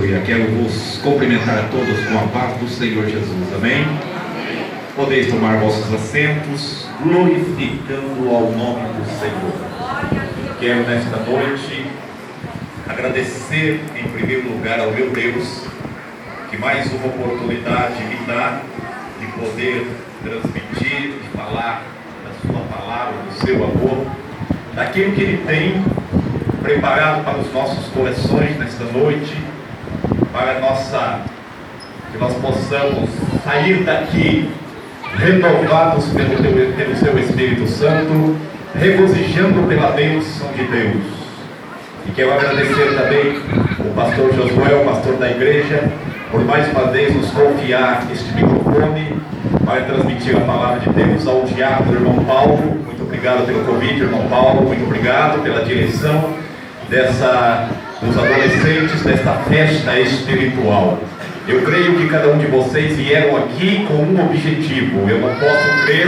Aleluia. Quero vos cumprimentar a todos com a paz do Senhor Jesus. Amém? Podeis tomar vossos assentos, glorificando ao nome do Senhor. Quero nesta noite agradecer em primeiro lugar ao meu Deus, que mais uma oportunidade me dá de poder transmitir, de falar da sua palavra, do seu amor, daquilo que Ele tem preparado para os nossos corações nesta noite, para que nós possamos sair daqui renovados pelo seu Espírito Santo, regozijando pela bênção de Deus. E quero agradecer também o pastor Josué, o pastor da igreja, por mais uma vez nos confiar este microfone para transmitir a palavra de Deus. Ao diácono irmão Paulo, muito obrigado pelo convite, irmão Paulo, muito obrigado pela direção dos adolescentes desta festa espiritual. Eu creio que cada um de vocês vieram aqui com um objetivo. Eu não posso crer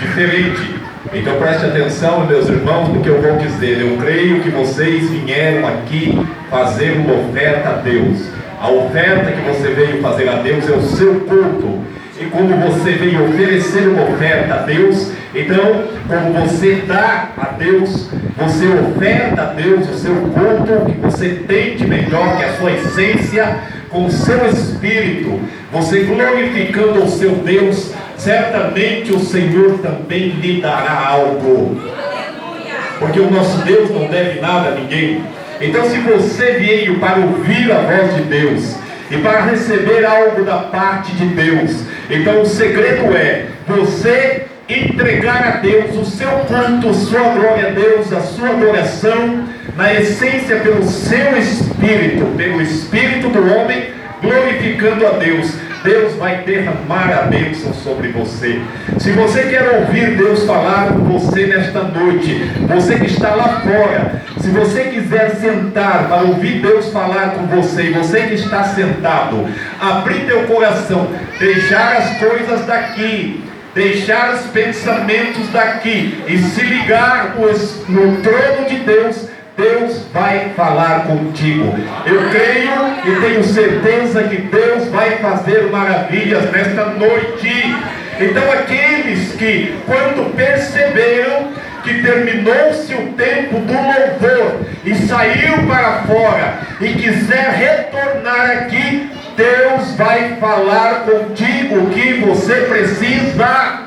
diferente. Então preste atenção, meus irmãos, no que eu vou dizer. Eu creio que vocês vieram aqui fazer uma oferta a Deus. A oferta que você veio fazer a Deus é o seu culto. E como você veio oferecer uma oferta a Deus, então, como você dá a Deus, você oferta a Deus o seu culto, que você tem de melhor, que é a sua essência, com o seu espírito, você glorificando o seu Deus, certamente o Senhor também lhe dará algo. Porque o nosso Deus não deve nada a ninguém. Então, se você veio para ouvir a voz de Deus e para receber algo da parte de Deus, então o segredo é você entregar a Deus o seu culto, sua glória a Deus, a sua adoração, na essência pelo seu espírito, pelo espírito do homem, glorificando a Deus. Deus vai derramar a bênção sobre você. Se você quer ouvir Deus falar com você nesta noite, você que está lá fora, se você quiser sentar para ouvir Deus falar com você, e você que está sentado, abrir teu coração, deixar as coisas daqui, deixar os pensamentos daqui e se ligar no trono de Deus, Deus vai falar contigo. Eu creio e tenho certeza que Deus vai fazer maravilhas nesta noite. Então aqueles que, quando perceberam que terminou-se o tempo do louvor e saiu para fora e quiser retornar aqui, Deus vai falar contigo o que você precisa.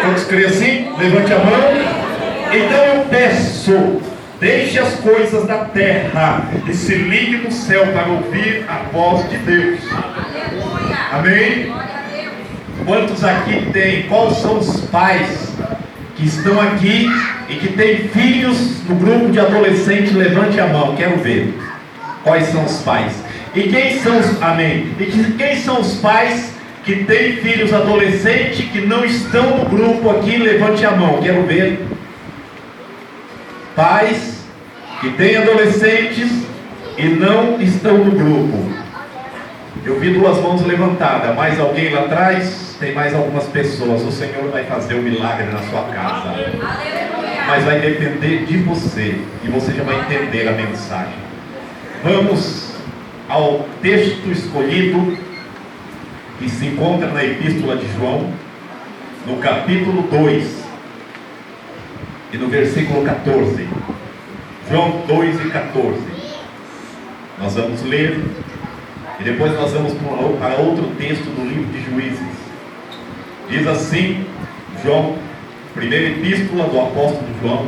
Quantos creem assim? Levante a mão. Então eu peço, deixe as coisas da terra e se ligue no céu para ouvir a voz de Deus. Amém? Quantos aqui tem? Quais são os pais que estão aqui e que têm filhos no grupo de adolescentes? Levante a mão, quero ver. Quais são os pais? E quem são os... Amém. E quem são os pais que têm filhos adolescentes que não estão no grupo aqui? Levante a mão, quero ver. Pais que têm adolescentes e não estão no grupo. Eu vi duas mãos levantadas. Mais alguém lá atrás? Tem mais algumas pessoas. O Senhor vai fazer um milagre na sua casa. Mas vai depender de você. E você já vai entender a mensagem. Vamos ao texto escolhido, que se encontra na Epístola de João, no capítulo 2 e no versículo 14. João 2 e 14. Nós vamos ler e depois nós vamos para outro texto do livro de Juízes. Diz assim, João, primeira epístola do apóstolo João,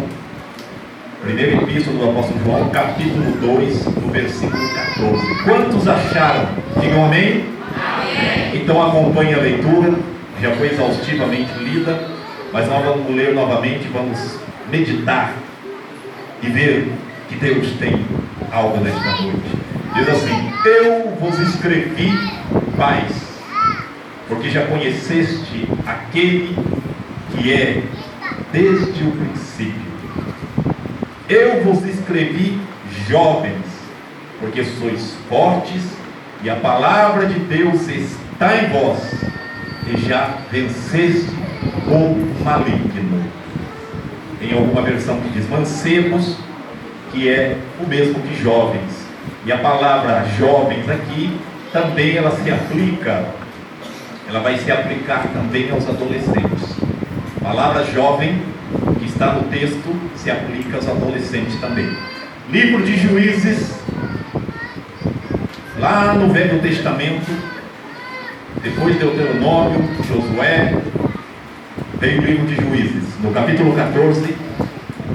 primeira epístola do apóstolo João, capítulo 2, no versículo 14. Quantos acharam? Digam amém? Amém. Então acompanhe a leitura, já foi exaustivamente lida, mas nós vamos ler novamente, vamos meditar e ver que Deus tem algo nesta noite. Diz assim: eu vos escrevi, pais, porque já conheceste aquele que é desde o princípio. Eu vos escrevi, jovens, porque sois fortes e a palavra de Deus está em vós e já venceste o maligno. Em alguma versão que diz mancebos, que é o mesmo que jovens. E a palavra jovens aqui, também ela vai se aplicar também aos adolescentes. A palavra jovem, que está no texto, se aplica aos adolescentes também. Livro de Juízes, lá no Velho Testamento, depois de Deuteronômio, Josué, vem o livro de Juízes. No capítulo 14,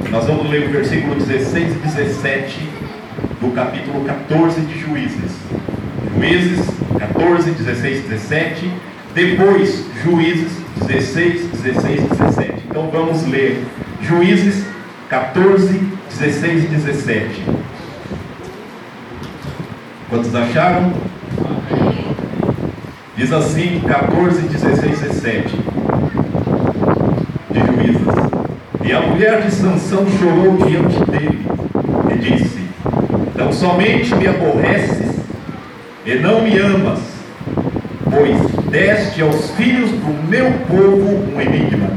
nós vamos ler o versículo 16 e 17 do capítulo 14 de Juízes. Juízes 14, 16 e 17. Depois, Juízes 16, 16 e 17. Então vamos ler Juízes 14, 16 e 17. Quantos acharam? Diz assim, 14, 16 e 17 de Juízes. E a mulher de Sansão chorou diante dele e disse: Não somente me aborreces e não me amas, pois deste aos filhos do meu povo um enigma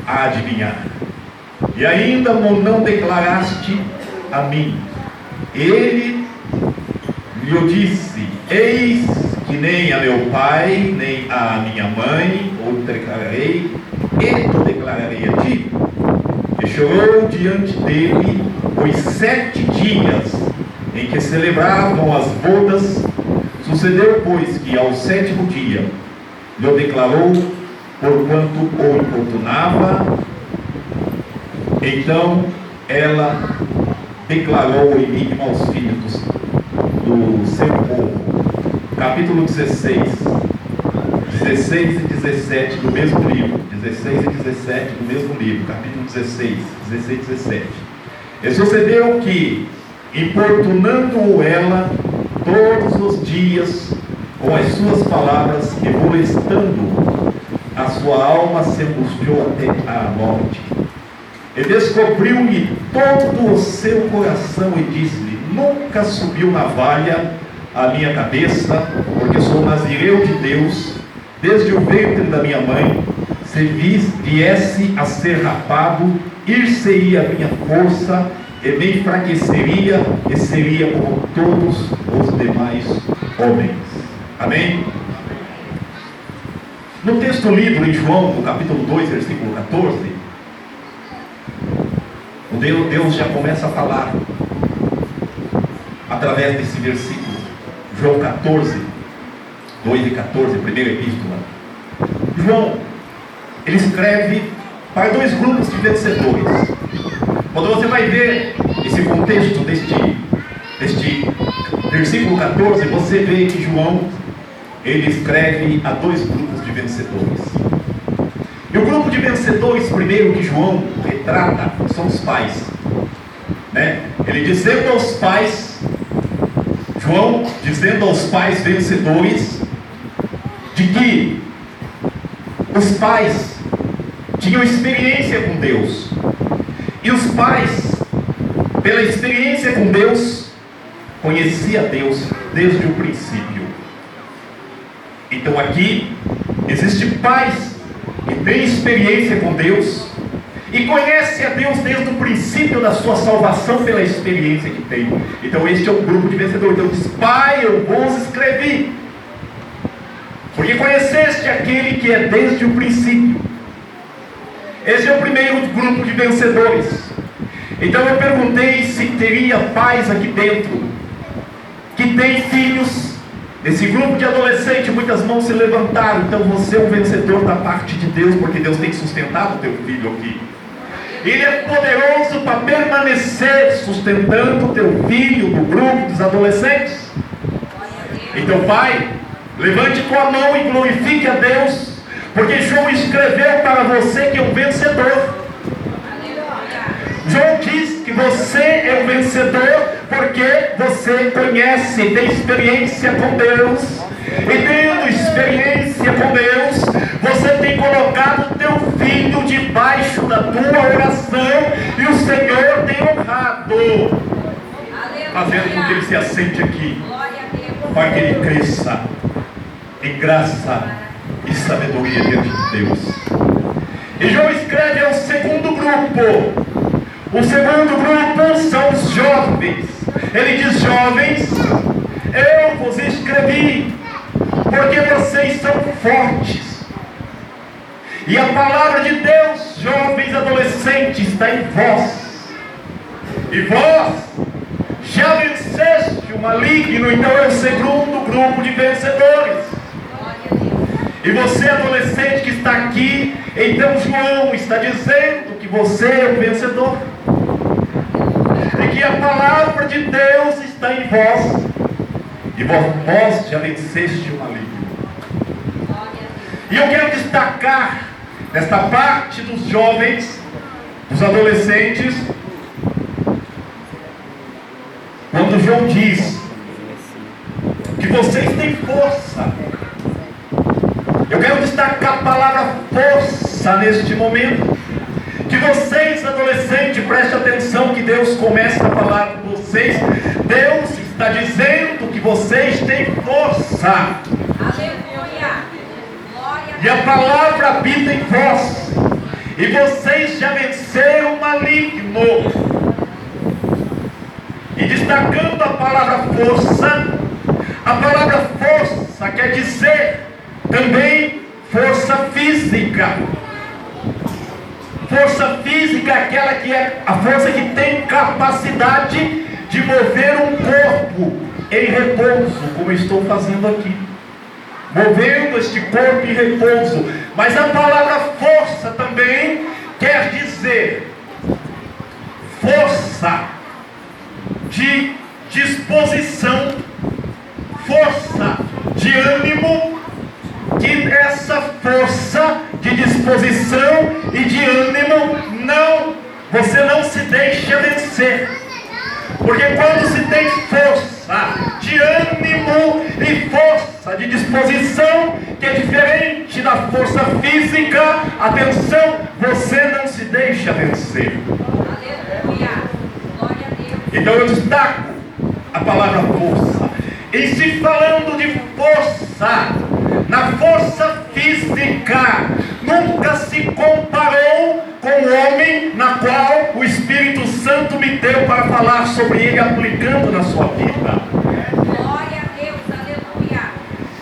a adivinhar, e ainda não declaraste a mim. Ele lhe disse: Eis que nem a meu pai, nem a minha mãe o declararei, e te declararei a ti. E chorou diante dele os 7 dias em que celebravam as bodas. Sucedeu, pois, que ao 7º dia lhe declarou, porquanto o importunava. Então ela declarou o enigma aos filhos do seu povo. Capítulo 16 e 17 do mesmo livro. 16 e 17 do mesmo livro. Capítulo 16 e 17. E sucedeu que, importunando-o ela todos os dias com as suas palavras, e molestando, a sua alma se angustiou até a morte. E descobriu-lhe todo o seu coração e disse-lhe: Nunca subiu navalha à minha cabeça, porque sou nazireu de Deus, desde o ventre da minha mãe. Se viesse a ser rapado, ir-se-ia a minha força, e me enfraqueceria, e seria como todos os demais homens. Amém? No texto lido em João, no capítulo 2, versículo 14, Deus já começa a falar através desse versículo. João 14, 2 e 14, primeira epístola. João, ele escreve para 2 grupos de vencedores. Quando você vai ver esse contexto deste versículo 14, você vê que João, ele escreve a 2 grupos de vencedores. E o grupo de vencedores, primeiro, que João retrata, são os pais, né? Ele dizendo aos pais, João dizendo aos pais vencedores, de que os pais tinham experiência com Deus, e os pais, pela experiência com Deus, conheciam Deus desde o princípio. Então aqui existem pais que têm experiência com Deus e conhecem a Deus desde o princípio da sua salvação pela experiência que tem. Então este é o grupo de vencedores. Então diz: Pai, eu vos escrevi, porque conheceste aquele que é desde o princípio. Esse é o primeiro grupo de vencedores. Então eu perguntei se teria pais aqui dentro que têm filhos. Esse grupo de adolescentes, muitas mãos se levantaram. Então você é um vencedor da parte de Deus, porque Deus tem sustentado o teu filho aqui. Ele é poderoso para permanecer sustentando o teu filho do grupo dos adolescentes. Então, pai, levante com a mão e glorifique a Deus, porque João escreveu para você que é um vencedor. João diz que você é um vencedor porque você conhece, tem experiência com Deus, e tendo experiência com Deus, você tem colocado o teu filho debaixo da tua oração, e o Senhor tem honrado, fazendo com que ele se assente aqui, para que ele cresça em graça e sabedoria diante de Deus. E João escreve ao segundo grupo. O segundo grupo são os jovens. Ele diz: jovens, eu vos escrevi, porque vocês são fortes. E a palavra de Deus, jovens adolescentes, está em vós. E vós já venceste o maligno, então é o segundo grupo de vencedores. E você, adolescente que está aqui, então João está dizendo que você é o vencedor. E que a palavra de Deus está em vós. E vós já venceste o maligno. E eu quero destacar nesta parte dos jovens, dos adolescentes, quando João diz que vocês têm força. Eu quero destacar a palavra força neste momento. Que vocês, adolescentes, prestem atenção que Deus começa a falar com vocês. Deus está dizendo que vocês têm força. Aleluia. E a palavra habita em vós. E vocês já venceram o maligno. E destacando a palavra força quer dizer também força física. Força física é aquela que é a força que tem capacidade de mover um corpo em repouso, como estou fazendo aqui. Movendo este corpo em repouso. Mas a palavra força também quer dizer força de disposição, força de ânimo, que essa força de disposição e de ânimo você não se deixa vencer. Porque quando se tem força de ânimo e força de disposição, que é diferente da força física, atenção, você não se deixa vencer. Aleluia. Glória a Deus. Então eu destaco a palavra força. E se falando de força, na força física, nunca se comparou com o homem na qual o Espírito Santo me deu para falar sobre ele, aplicando na sua vida. Glória a Deus. Aleluia.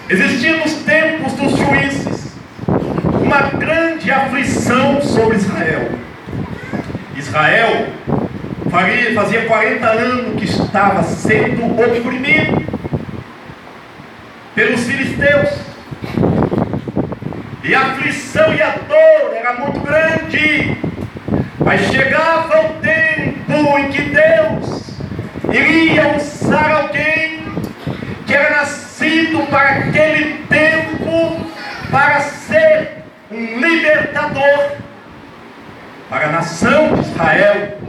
Existia nos tempos dos juízes uma grande aflição sobre Israel. Israel fazia 40 anos que estava sendo oprimido pelos filisteus. E a aflição e a dor era muito grande. Mas chegava o tempo em que Deus iria usar alguém que era nascido para aquele tempo, para ser um libertador para a nação de Israel.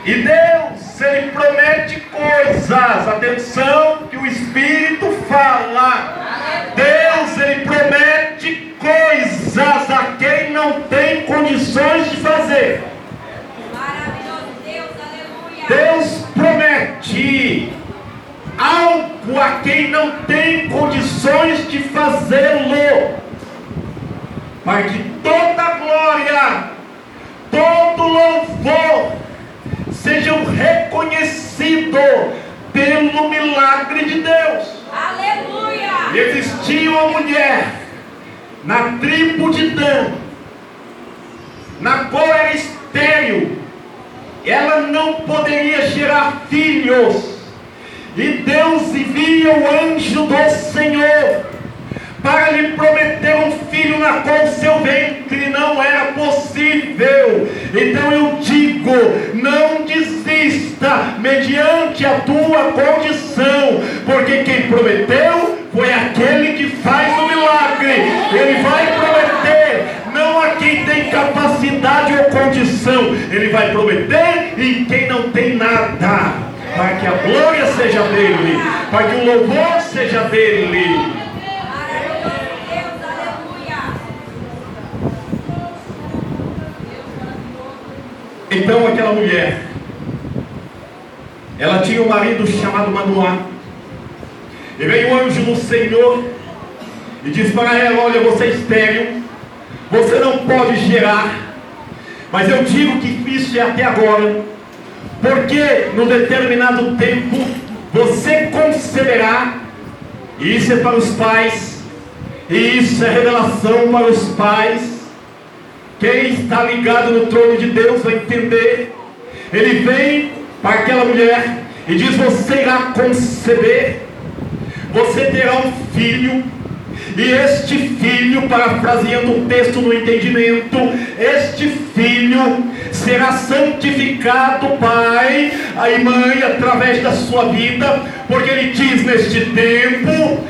E Deus, Ele promete coisas, atenção que o Espírito fala. Deus, Ele promete coisas a quem não tem condições de fazer. Maravilhoso Deus. Aleluia. Deus promete algo a quem não tem condições de fazê-lo, para que toda glória, todo louvor sejam reconhecidos pelo milagre de Deus. Aleluia. Existia uma mulher na tribo de Dan, na qual era estéril, ela não poderia gerar filhos, e Deus envia o anjo do Senhor para lhe prometer um filho na qual seu ventre não era possível. Então eu digo, não desista mediante a tua condição, porque quem prometeu foi aquele que faz o milagre. Ele vai prometer não a quem tem capacidade ou condição, ele vai prometer em quem não tem nada, para que a glória seja dele, para que o louvor seja dele. Então aquela mulher, ela tinha um marido chamado Manoá, e veio o anjo do Senhor e disse para ela: olha, você é estéril, você não pode gerar, mas eu digo que isso é até agora, Porque no determinado tempo você conceberá, e isso é para os pais, e isso é revelação para os pais. Quem está ligado no trono de Deus vai entender. Ele vem para aquela mulher e diz: você irá conceber, você terá um filho, e este filho, parafraseando o texto no entendimento, este filho será santificado, pai e mãe, através da sua vida, porque ele diz: neste tempo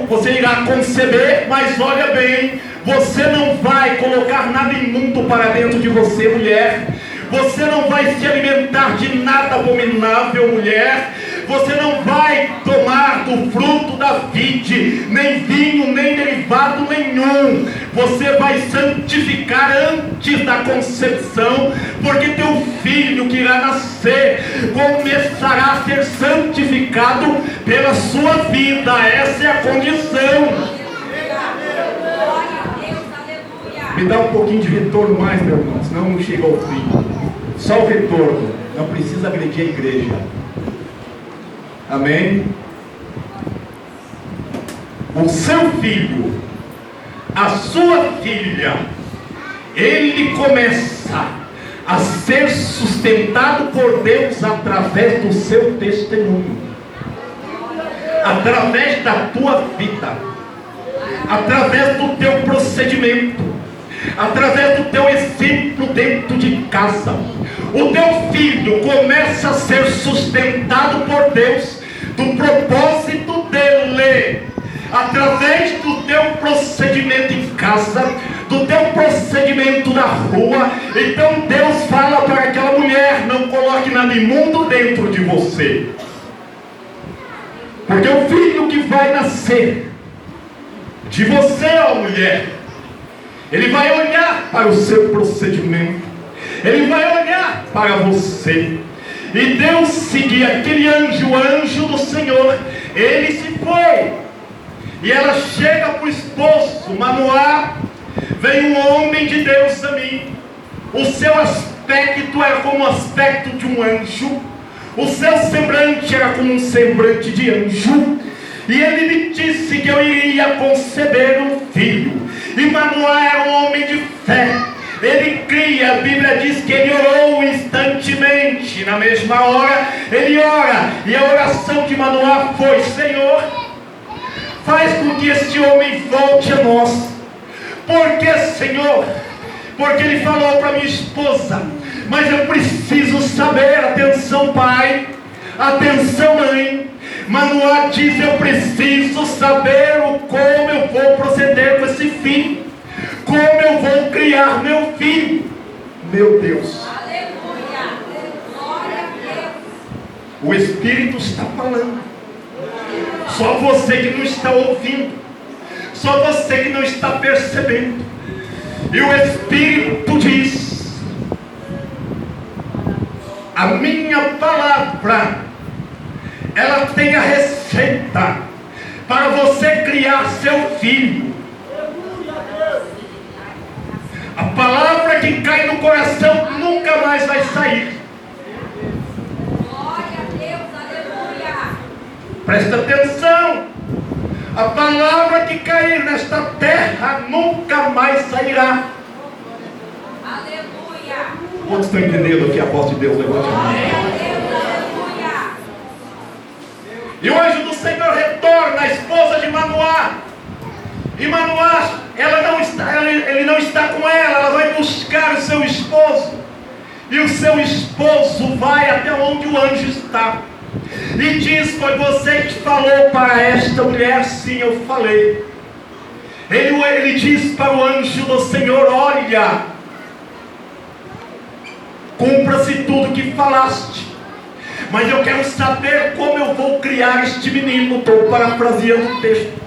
você irá conceber, mas olha bem, você não vai colocar nada imundo para dentro de você, mulher. Você não vai se alimentar de nada abominável, mulher. Você não vai tomar do fruto da vide, nem vinho, nem derivado nenhum. Você vai santificar antes da concepção, porque teu filho que irá nascer começará a ser santificado pela sua vida. Essa é a condição. Me dá um pouquinho de retorno mais, meu irmão, senão não chega ao fim. Só o retorno, não precisa agredir a igreja. Amém? O seu filho, a sua filha, ele começa a ser sustentado por Deus através do seu testemunho, através da tua vida, através do teu procedimento, através do teu exemplo dentro de casa. O teu filho começa a ser sustentado por Deus, do propósito dele, através do teu procedimento em casa, do teu procedimento na rua. Então Deus fala para aquela mulher: não coloque nada imundo dentro de você, porque o filho que vai nascer de você, ó mulher, ele vai olhar para o seu procedimento, ele vai olhar para você. E Deus seguia aquele anjo, o anjo do Senhor. Ele se foi, e ela chega para o esposo: Manoá, vem um homem de Deus a mim. O seu aspecto era como o aspecto de um anjo, o seu semblante era como um semblante de anjo. E ele me disse que eu iria conceber um filho. E Manoá era um homem de fé. Ele cria, a Bíblia diz que ele orou instantemente. Na mesma hora, ele ora. E a oração de Manoá foi: Senhor, faz com que este homem volte a nós. Por que, Senhor? Porque ele falou para minha esposa: mas eu preciso saber. Atenção, pai. Atenção, mãe. Manoá diz: eu preciso saber como eu vou proceder com esse filho, como eu vou criar meu filho. Meu Deus, Aleluia, glória a Deus. o Espírito está falando. Só você que não está ouvindo, só você que não está percebendo. E o Espírito diz: a minha palavra, ela tem a receita para você criar seu filho. A palavra que cai no coração nunca mais vai sair. Glória a Deus, aleluia. Presta atenção. A palavra que cair nesta terra nunca mais sairá. Aleluia. Quantos estão entendendo aqui a voz de Deus? Levante a mão. Glória a Deus, aleluia. E o anjo do Senhor retorna à esposa de Manoá. E Manoá, ele não está com ela vai buscar o seu esposo. E o seu esposo vai até onde o anjo está. E diz: foi você que falou para esta mulher? Sim, eu falei. Ele diz para o anjo do Senhor: olha, cumpra-se tudo que falaste, mas eu quero saber como eu vou criar este menino. Estou parafraseando o texto.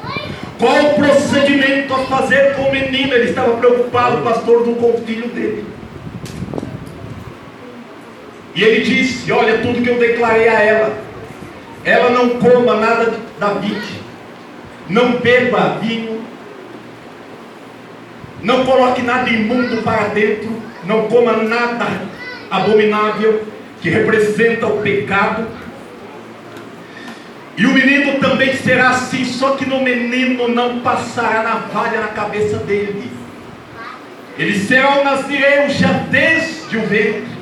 Qual o procedimento a fazer com o menino? Ele estava preocupado, pastor, com o filho dele. E ele disse: olha, tudo que eu declarei a ela não coma nada da vide, não beba vinho, não coloque nada imundo para dentro, não coma nada abominável. que representa o pecado. E o menino também será assim, só que no menino não passará navalha na cabeça dele. Ele será um nazireu já desde o ventre.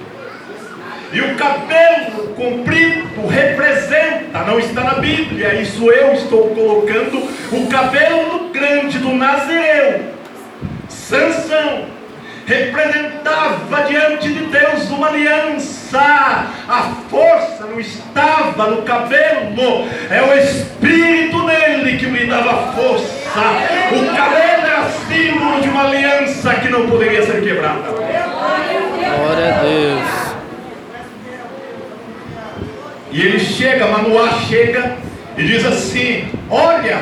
E o cabelo comprido representa, não está na Bíblia, isso eu estou colocando, o cabelo grande do nazireu. Sansão representava diante de Deus uma aliança. A força não estava no cabelo, é o Espírito nele que me dava força. O cabelo era símbolo de uma aliança que não poderia ser quebrada. Glória a Deus. E ele chega, Manoá chega e diz assim: olha,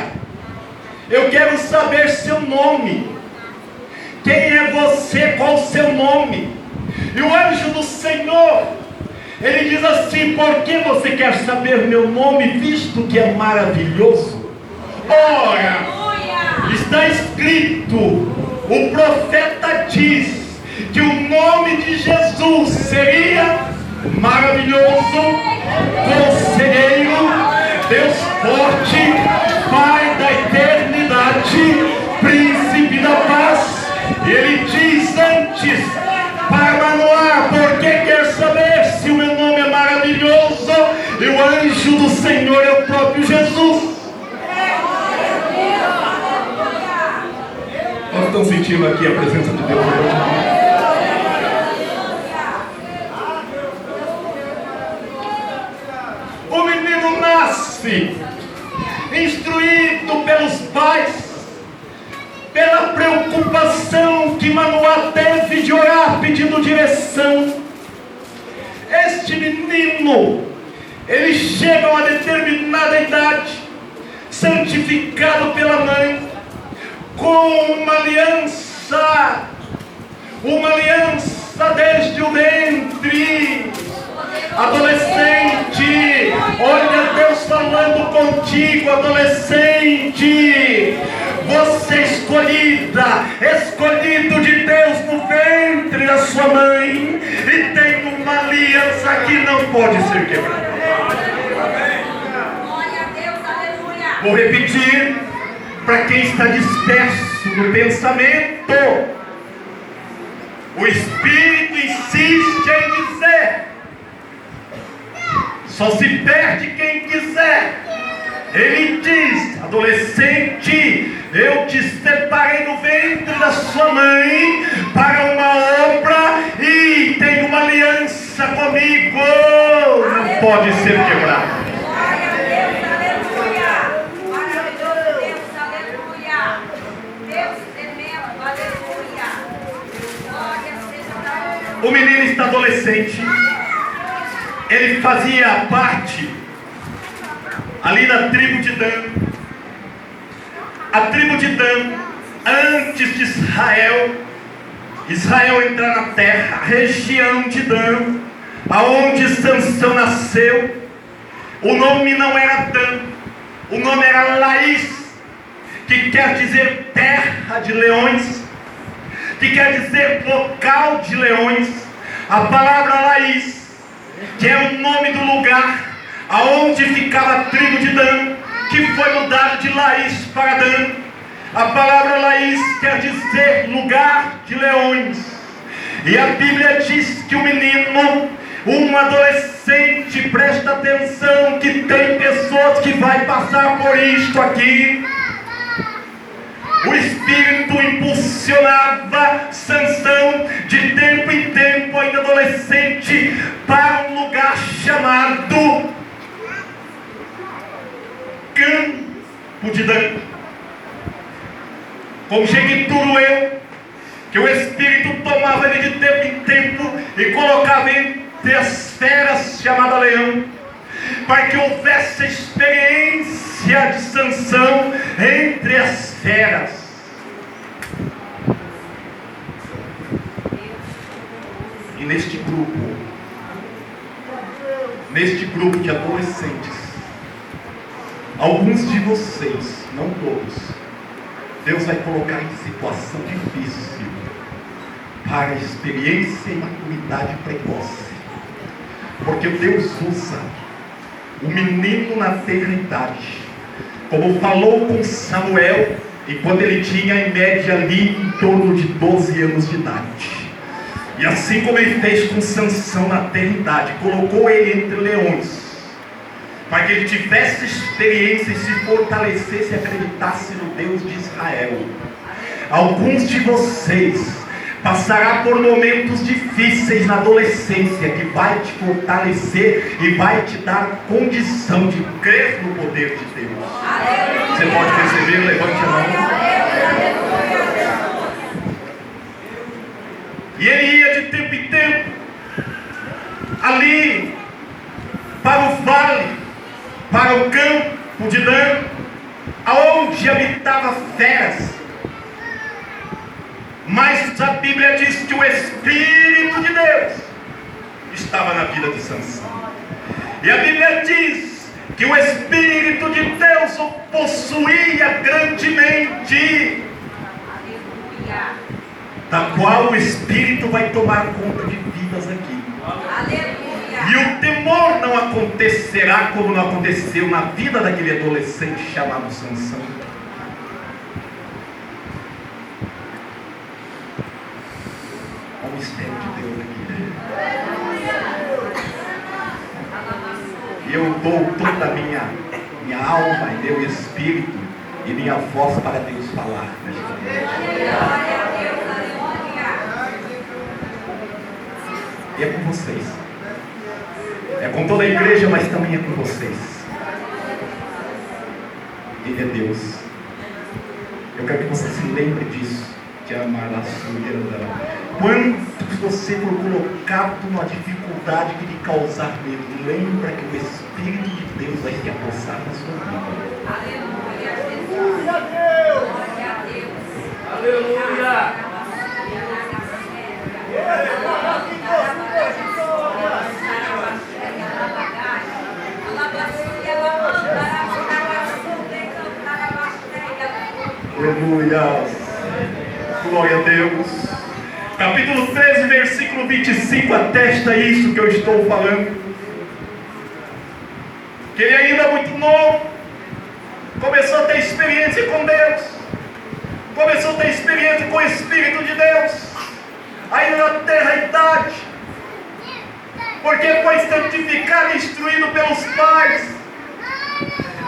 eu quero saber seu nome. Quem é você? Qual o seu nome? E o anjo do Senhor, ele diz assim: por que você quer saber meu nome, visto que é maravilhoso? Ora, está escrito, o profeta diz que o nome de Jesus seria maravilhoso, conselheiro, Deus forte, Pai da eternidade, príncipe da paz. E ele diz antes para Manoá: por que quer saber se o meu nome é maravilhoso? E o anjo do Senhor é o próprio Jesus. Nós estamos sentindo aqui a presença de Deus hoje. O menino nasce instruído pelos pais, pela preocupação que Manoá teve de orar pedindo direção. Este menino, ele chega a uma determinada idade, santificado pela mãe, com uma aliança desde o ventre. Adolescente, olha Deus falando contigo, adolescente. Você escolhido de Deus no ventre da sua mãe, e tem uma aliança que não pode ser quebrada. Vou repetir para quem está disperso no pensamento. O Espírito insiste em dizer: só se perde quem quiser. Ele diz: adolescente, eu te separei no ventre da sua mãe para uma obra e tem uma aliança comigo, não pode ser quebrada. Glória a Deus, aleluia. Maravilhoso Deus, aleluia. Deus tremendo, aleluia. Glória seja dada. O menino está adolescente. Ele fazia parte ali da tribo de Dan. A tribo de Dan, antes de Israel entrar na terra, a região de Dan, aonde Sansão nasceu, o nome não era Dan, o nome era Laís, que quer dizer terra de leões, que quer dizer local de leões. A palavra Laís, que é o nome do lugar aonde ficava a tribo de Dan, que foi mudado de Laís para Dan. A palavra Laís quer dizer lugar de leões. E a Bíblia diz que o menino, um adolescente, presta atenção, que tem pessoas que vai passar por isto aqui. O Espírito impulsionava Sansão de tempo em tempo, ainda adolescente, para um lugar chamado Campo de Dan. Conjecturo eu que o Espírito tomava ele de tempo em tempo e colocava entre as feras chamada leão, para que houvesse a experiência de Sansão entre as feras. E neste grupo de adolescentes, alguns de vocês, não todos, Deus vai colocar em situação difícil para experiência e maturidade precoce. Porque Deus usa o menino na tenridade, como falou com Samuel, e quando ele tinha em média ali em torno de 12 anos de idade. E assim como ele fez com Sansão na tenridade, colocou ele entre leões, para que ele tivesse experiência e se fortalecesse e acreditasse no Deus de Israel. Alguns de vocês passará por momentos difíceis na adolescência, que vai te fortalecer e vai te dar condição de crer no poder de Deus. Você pode perceber? Levante a mão. E ele ia de tempo em tempo ali para o vale, para o campo de Dan, aonde habitava feras. Mas a Bíblia diz que o Espírito de Deus estava na vida de Sansão. E a Bíblia diz que o Espírito de Deus o possuía grandemente, da qual o Espírito vai tomar conta de vidas aqui. E o temor não acontecerá como não aconteceu na vida daquele adolescente chamado Sansão. Olha o mistério de Deus aqui. E eu dou toda a minha alma e meu espírito e minha voz para Deus falar nesta noite. E é com vocês. É com toda a igreja, mas também é com vocês. Ele é Deus. Eu quero que você se lembre disso. Que amará a sua vida. Quanto você for colocado numa dificuldade que lhe causar medo, lembra que o Espírito de Deus vai se apossar na sua vida. Aleluia, Deus! Glória a Deus! Aleluia! Aleluia! Glória a Deus! Capítulo 13, versículo 25 atesta isso que eu estou falando. Que ele ainda muito novo começou a ter experiência com Deus, começou a ter experiência com o Espírito de Deus, ainda na tenra-idade, porque foi santificado e instruído pelos pais.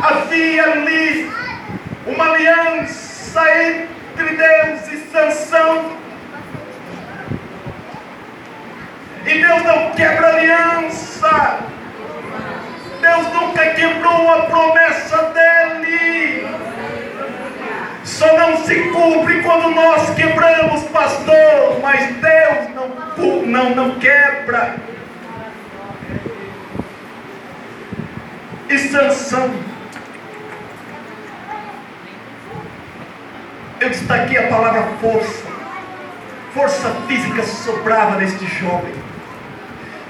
Havia ali uma aliança entre Deus e Sansão, e Deus não quebra aliança. Deus nunca quebrou a promessa dele. Só não se cumpre quando nós quebramos, pastor. Mas Deus não quebra. E Sansão, eu destaquei a palavra força. Força física sobrava neste jovem.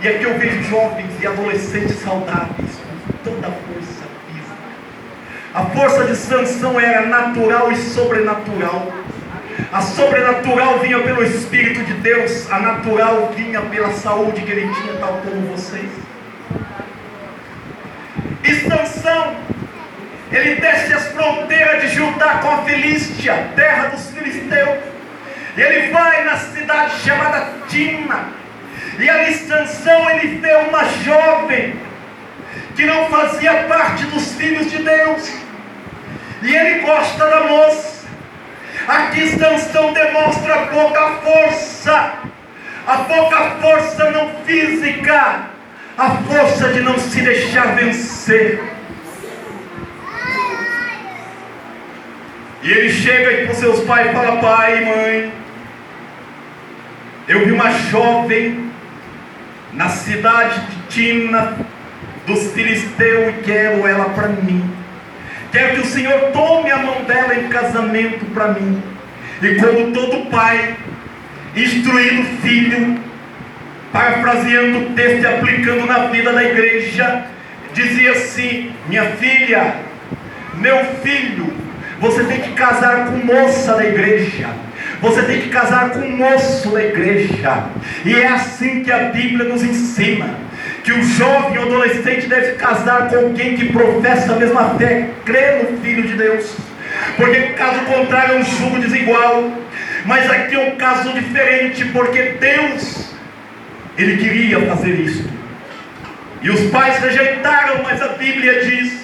E aqui eu vejo jovens e adolescentes saudáveis com toda a força física. A força de Sansão era natural e sobrenatural. A sobrenatural vinha pelo Espírito de Deus. A natural vinha pela saúde que ele tinha, tal como vocês. E Sansão, ele desce as fronteiras de Judá com a Filístia, terra dos filisteus. E ele vai na cidade chamada Tina. E ali Sansão, ele vê uma jovem que não fazia parte dos filhos de Deus. E ele gosta da moça. Aqui Sansão demonstra pouca força. A pouca força não física, a força de não se deixar vencer. E ele chega com seus pais e fala: pai e mãe, eu vi uma jovem na cidade de Tina dos filisteus e quero ela para mim. Quero que o Senhor tome a mão dela em casamento para mim. E como todo pai, instruindo o filho, parafraseando o texto e aplicando na vida da igreja, dizia assim: minha filha, meu filho, você tem que casar com moça da igreja, Você tem que casar com um moço da igreja. E é assim que a Bíblia nos ensina, que o jovem ou adolescente deve casar com alguém que professa a mesma fé, crê no Filho de Deus. Porque caso contrário é um jugo desigual. Mas aqui é um caso diferente, porque Deus, Ele queria fazer isso. E os pais rejeitaram, mas a Bíblia diz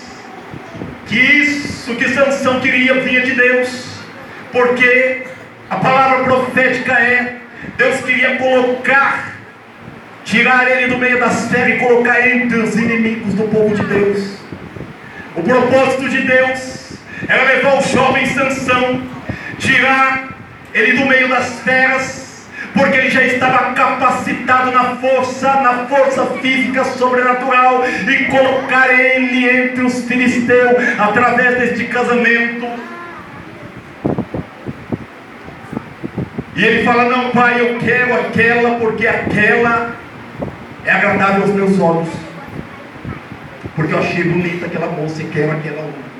que isso que Sansão queria vinha de Deus. Porque a palavra profética é: Deus queria tirar ele do meio das feras e colocar entre os inimigos do povo de Deus. O propósito de Deus era levar o jovem Sansão, tirar ele do meio das feras, porque ele já estava capacitado na força física sobrenatural, e colocar ele entre os filisteus através deste casamento. E ele fala: não, pai, eu quero aquela, porque aquela é agradável aos meus olhos, porque eu achei bonita aquela moça e quero aquela outra.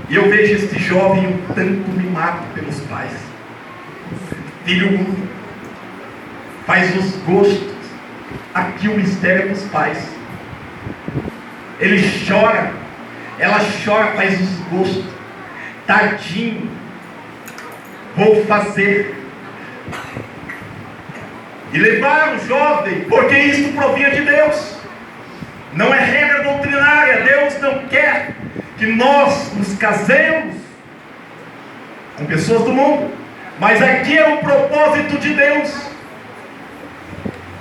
E eu vejo este jovem um tanto mimado pelos pais. Filho único, faz os gostos. Aqui o mistério é dos pais. Ele chora, ela chora, faz os gostos. Tadinho, vou fazer. E levaram o jovem, porque isso provinha de Deus. Não é regra doutrinária. Deus não quer que nós nos casemos com pessoas do mundo, mas aqui é o propósito de Deus.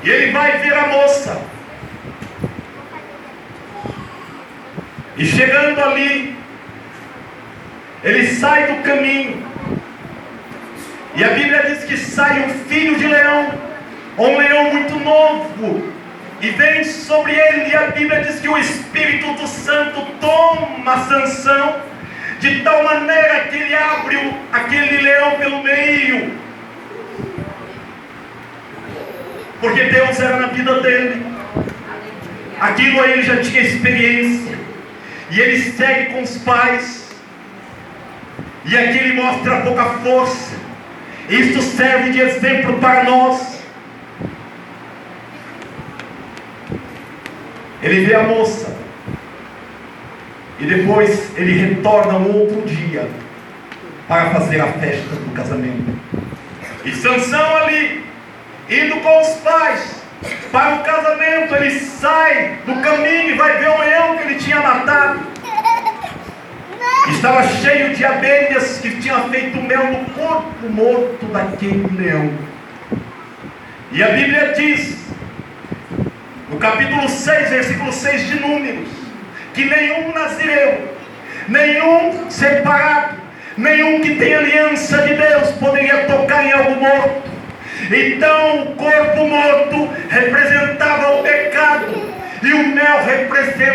E ele vai ver a moça, e chegando ali, ele sai do caminho, e a Bíblia diz que sai um filho de leão, um leão muito novo, e vem sobre ele. E a Bíblia diz que o Espírito do Santo toma Sansão, de tal maneira que ele abre aquele leão pelo meio, porque Deus era na vida dele. Aquilo aí ele já tinha experiência, e ele segue com os pais, e aqui ele mostra pouca força. Isto serve de exemplo para nós. Ele vê a moça, e depois ele retorna um outro dia para fazer a festa do casamento. E Sansão ali, indo com os pais para o casamento, ele sai do caminho e vai ver o leão que ele tinha matado. Estava cheio de abelhas que tinham feito mel no corpo morto daquele leão. E a Bíblia diz, no capítulo 6, versículo 6 de Números, que nenhum nazireu, nenhum separado, nenhum que tem aliança de Deus poderia tocar em algo morto. Então o corpo morto representava o pecado, e o mel representa